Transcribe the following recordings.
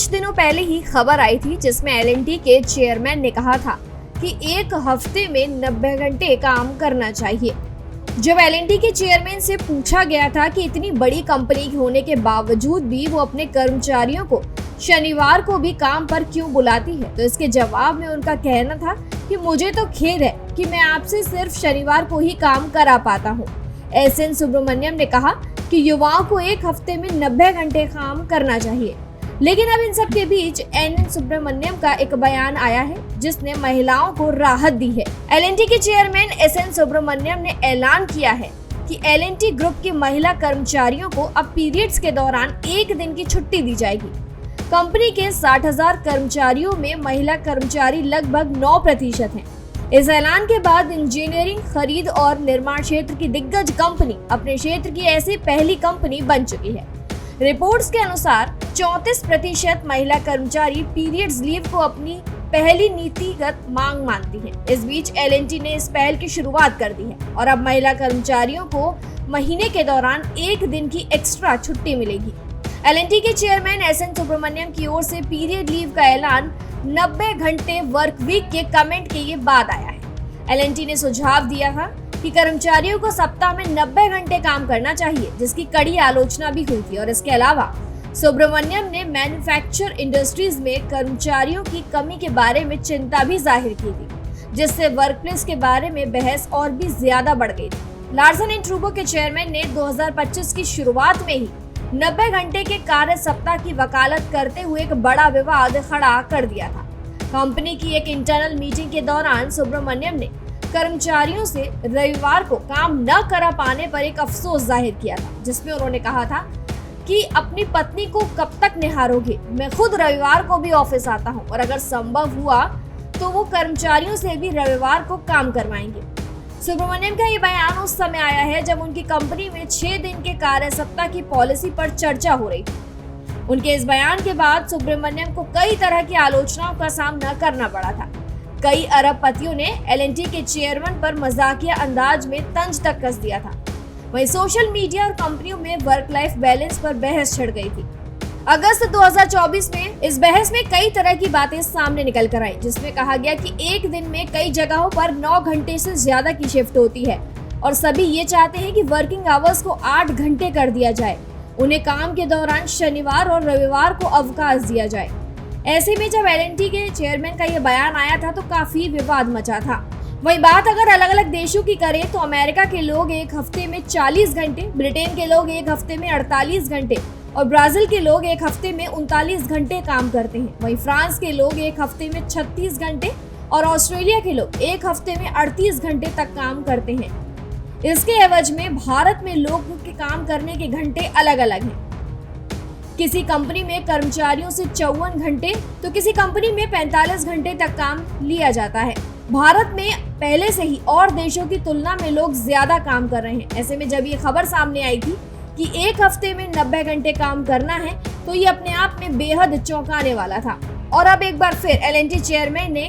कुछ दिनों पहले ही खबर आई थी जिसमें एल&टी के चेयरमैन ने कहा था कि एक हफ्ते में 90 घंटे काम करना चाहिए। जब एल&टी के चेयरमैन से पूछा गया था कि इतनी बड़ी कंपनी होने के बावजूद भी वो अपने कर्मचारियों को शनिवार को भी काम पर क्यों बुलाती है, तो इसके जवाब में उनका कहना था कि मुझे तो खेद है कि मैं आपसे सिर्फ शनिवार को ही काम करा पाता हूँ। एस.एन. सुब्रमण्यम ने कहा कि युवाओं को एक हफ्ते में 90 घंटे काम करना चाहिए। लेकिन अब इन सब के बीच एन सुब्रमण्यम का एक बयान आया है जिसने महिलाओं को राहत दी है। एल&टी के चेयरमैन एस.एन. सुब्रमण्यम ने ऐलान किया है कि एल&टी ग्रुप की महिला कर्मचारियों को अब पीरियड्स के दौरान एक दिन की छुट्टी दी जाएगी। कंपनी के 60,000 कर्मचारियों में महिला कर्मचारी लगभग 9% हैं। इस ऐलान के बाद इंजीनियरिंग, खरीद और निर्माण क्षेत्र की दिग्गज कंपनी अपने क्षेत्र की ऐसी पहली कंपनी बन चुकी है। रिपोर्ट्स के अनुसार 34% महिला कर्मचारी पीरियड्स लीव को अपनी पहली नीतिगत मांग मानती है। इस बीच एल&टी ने इस पहल की शुरुआत कर दी है और अब महिला कर्मचारियों को महीने के दौरान एक दिन की एक्स्ट्रा छुट्टी मिलेगी। एल&टी के चेयरमैन एस.एन. सुब्रमण्यम की ओर से पीरियड लीव का ऐलान 90 घंटे वर्क वीक के कमेंट के बाद आया है। एल&टी ने सुझाव दिया था कि कर्मचारियों को सप्ताह में 90 घंटे काम करना चाहिए, जिसकी कड़ी आलोचना भी हुई थी। और इसके अलावा सुब्रमण्यम ने मैन्युफैक्चर इंडस्ट्रीज में कर्मचारियों की कमी के बारे में चिंता भी जाहिर की थी, जिससे वर्कप्लेस के बारे में बहस और भी ज्यादा बढ़ गई थी। लार्सन एंड टूब्रो के चेयरमैन ने 2025 की शुरुआत में ही 90 घंटे के कार्य सप्ताह की वकालत करते हुए एक बड़ा विवाद खड़ा कर दिया था। कंपनी की एक इंटरनल मीटिंग के दौरान सुब्रमण्यम ने कर्मचारियों से रविवार को काम न करा पाने पर एक अफसोस जाहिर किया था, जिसमें उन्होंने कहा था कि अपनी पत्नी को कब तक निहारोगे, मैं खुद रविवार को भी ऑफिस आता हूं और अगर संभव हुआ तो वो कर्मचारियों से भी रविवार को काम करवाएंगे। सुब्रमण्यम का ये बयान उस समय आया है जब उनकी कंपनी में 6 दिन के कार्य सप्ताह की पॉलिसी पर चर्चा हो रही थी। उनके इस बयान के बाद सुब्रमण्यम को कई तरह की आलोचनाओं का सामना करना पड़ा था। कई अरबपतियों ने एल&टी के चेयरमैन पर मजाकिया अंदाज में तंज तक कस दिया था। वहीं सोशल मीडिया और कंपनियों में वर्क लाइफ बैलेंस पर बहस छिड़ गई थी। अगस्त 2024 में इस बहस में कई तरह की बातें सामने निकल कर आई, जिसमें कहा गया कि एक दिन में कई जगहों पर 9 घंटे से ज्यादा की शिफ्ट होती है और सभी ये चाहते हैं कि वर्किंग आवर्स को 8 घंटे कर दिया जाए। उन्हें काम के दौरान शनिवार और रविवार को अवकाश दिया जाए। ऐसे में जब एल&टी के चेयरमैन का ये बयान आया था तो काफी विवाद मचा था। वही बात अगर अलग अलग देशों की करें तो अमेरिका के लोग एक हफ्ते में 40 घंटे, ब्रिटेन के लोग एक हफ्ते में 48 घंटे और ब्राजील के लोग एक हफ्ते में 39 घंटे काम करते हैं। वहीं फ्रांस के लोग एक हफ्ते में 36 घंटे और ऑस्ट्रेलिया के लोग एक हफ्ते में 38 घंटे तक काम करते हैं। इसके एवज में भारत में लोगों के काम करने के घंटे अलग अलग हैं। किसी कंपनी में कर्मचारियों से 54 घंटे तो किसी कंपनी में 45 घंटे तक काम लिया जाता है। भारत में पहले से ही और देशों की तुलना में लोग ज्यादा काम कर रहे हैं। ऐसे में जब ये खबर सामने आई थी कि एक हफ्ते में 90 घंटे काम करना है तो ये अपने आप में बेहद चौंकाने वाला था। और अब एक बार फिर एल&टी चेयरमैन ने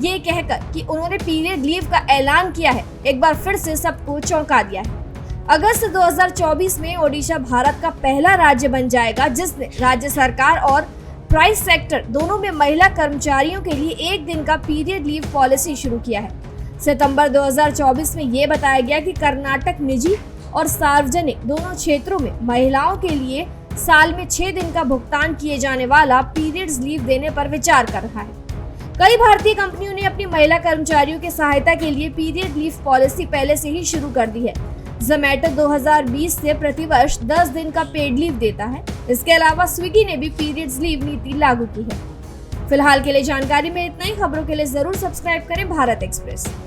ये कहकर कि उन्होंने पीरियड लीव का ऐलान किया है, एक बार फिर से सबको चौंका दिया है। अगस्त 2024 में ओडिशा भारत का पहला राज्य बन जाएगा जिसने राज्य सरकार और प्राइवेट सेक्टर दोनों में महिला कर्मचारियों के लिए एक दिन का पीरियड लीव पॉलिसी शुरू किया है। सितंबर 2024 में ये बताया गया कि कर्नाटक निजी और सार्वजनिक दोनों क्षेत्रों में महिलाओं के लिए साल में 6 दिन का भुगतान किए जाने वाला पीरियड्स लीव देने पर विचार कर रहा है। कई भारतीय कंपनियों ने अपनी महिला कर्मचारियों की सहायता के लिए पीरियड लीव पॉलिसी पहले से ही शुरू कर दी है। जोमैटो 2020 से प्रतिवर्ष 10 दिन का पेड लीव देता है। इसके अलावा स्विगी ने भी पीरियड्स लीव नीति लागू की है। फिलहाल के लिए जानकारी में इतना ही। खबरों के लिए जरूर सब्सक्राइब करें भारत एक्सप्रेस।